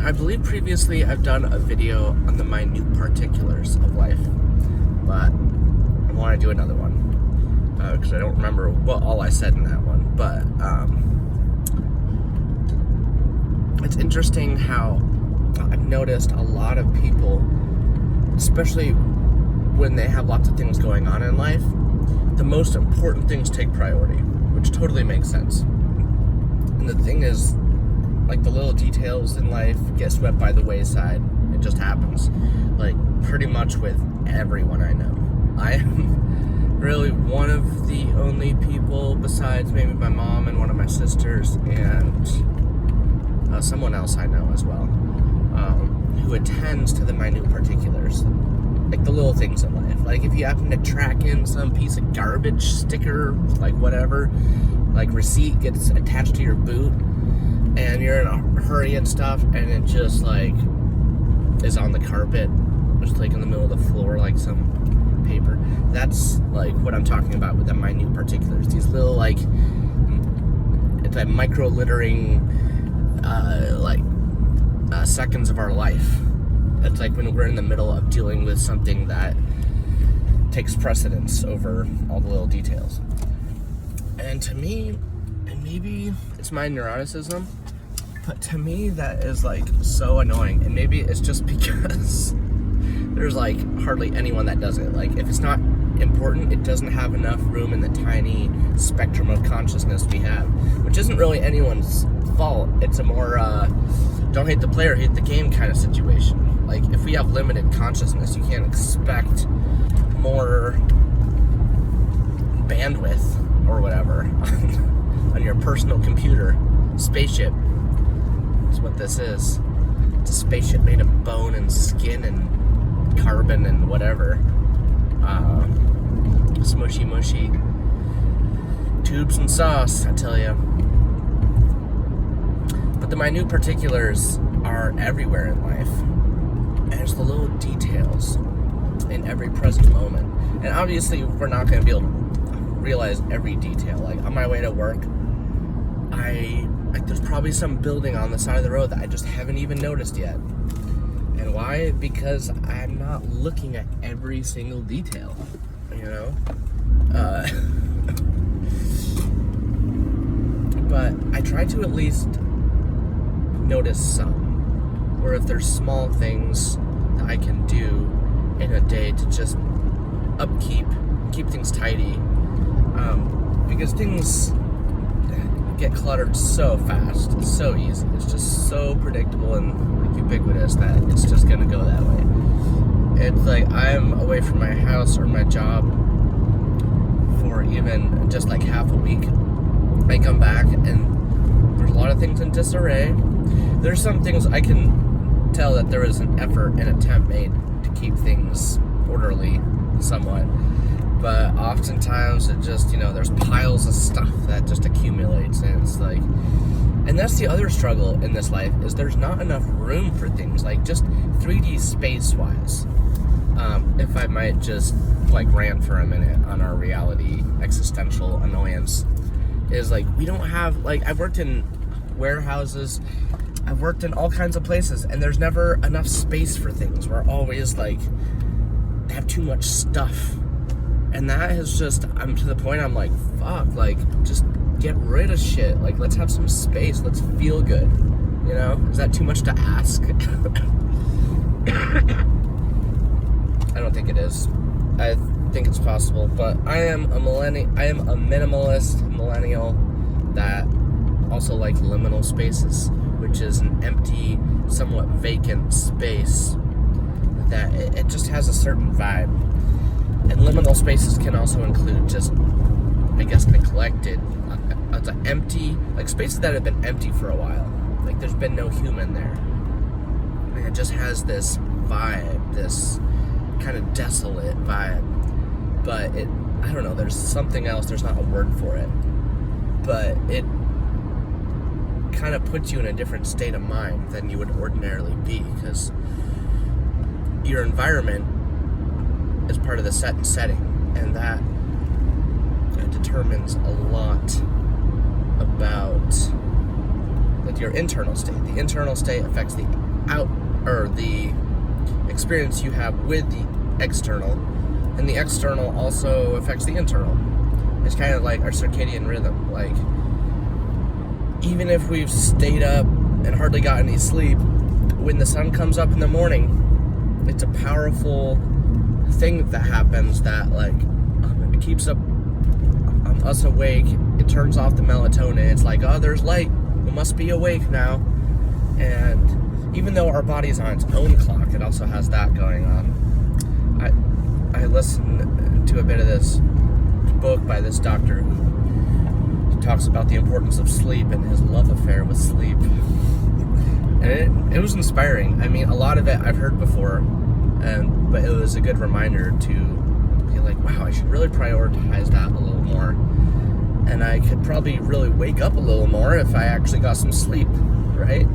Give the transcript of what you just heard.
I believe previously I've done a video on the minute particulars of life, but I want to do another one because I don't remember what all I said in that one. But it's interesting how I've noticed a lot of people, especially when they have lots of things going on in life, the most important things take priority, which totally makes sense. And the thing is, like, the little details in life get swept by the wayside. It just happens. Like, pretty much with everyone I know. I am really one of the only people, besides maybe my mom and one of my sisters and someone else I know as well, who attends to the minute particulars. Like the little things in life. Like if you happen to track in some piece of garbage, sticker, like whatever, like receipt gets attached to your boot, and you're in a hurry and stuff, and it just like is on the carpet, just like in the middle of the floor, like some paper. That's like what I'm talking about with the minute particulars. These little like, it's like micro littering, seconds of our life. It's like when we're in the middle of dealing with something that takes precedence over all the little details. And to me, and maybe it's my neuroticism, but to me that is like so annoying. And maybe it's just because there's like hardly anyone that does it. Like if it's not important, it doesn't have enough room in the tiny spectrum of consciousness we have, which isn't really anyone's fault. It's a more don't hate the player, hate the game kind of situation. Like, if we have limited consciousness, you can't expect more bandwidth or whatever on your personal computer. Spaceship is what this is. It's a spaceship made of bone and skin and carbon and whatever. Smushy, mushy. Tubes and sauce, I tell you. But the minute particulars are everywhere in life. And it's the little details in every present moment. And obviously, we're not going to be able to realize every detail. Like, on my way to work, there's probably some building on the side of the road that I just haven't even noticed yet. And why? Because I'm not looking at every single detail, you know? But I try to at least notice some. Or if there's small things that I can do in a day to just keep things tidy, because things get cluttered so fast, it's so easy, it's just so predictable and like ubiquitous that it's just gonna go that way. It's like I'm away from my house or my job for even just like half a week. I come back and there's a lot of things in disarray. There's some things I can tell that there is an effort and attempt made to keep things orderly somewhat, but oftentimes it just, there's piles of stuff that just accumulates, and it's like, and that's the other struggle in this life, is there's not enough room for things, like just 3D space wise. If I might just like rant for a minute on our reality existential annoyance, is like we don't have, like, I've worked in warehouses, I've worked in all kinds of places, and there's never enough space for things. We're always like, have too much stuff. And that is just, I'm to the point I'm like, fuck, like, just get rid of shit. Like, let's have some space. Let's feel good. You know? Is that too much to ask? I don't think it is. I think it's possible. But I am a minimalist millennial that also likes liminal spaces, which is an empty, somewhat vacant space that it just has a certain vibe. And liminal spaces can also include just, I guess, neglected, it's an empty, like spaces that have been empty for a while. Like there's been no human there. And it just has this vibe, this kind of desolate vibe. But I don't know, there's something else, there's not a word for it. But it kind of puts you in a different state of mind than you would ordinarily be, because your environment is part of the setting, and that determines a lot about like your internal state. The internal state affects the or the experience you have with the external, and the external also affects the internal. It's kind of like our circadian rhythm. Like, even if we've stayed up and hardly got any sleep, when the sun comes up in the morning, it's a powerful thing that happens that, like, it keeps us awake. It turns off the melatonin. It's like, oh, there's light, we must be awake now. And even though our body's on its own clock, it also has that going on. I listened to a bit of this book by this doctor who talks about the importance of sleep and his love affair with sleep. And it was inspiring. I mean, a lot of it I've heard before, but it was a good reminder to be like, wow, I should really prioritize that a little more. And I could probably really wake up a little more if I actually got some sleep, right?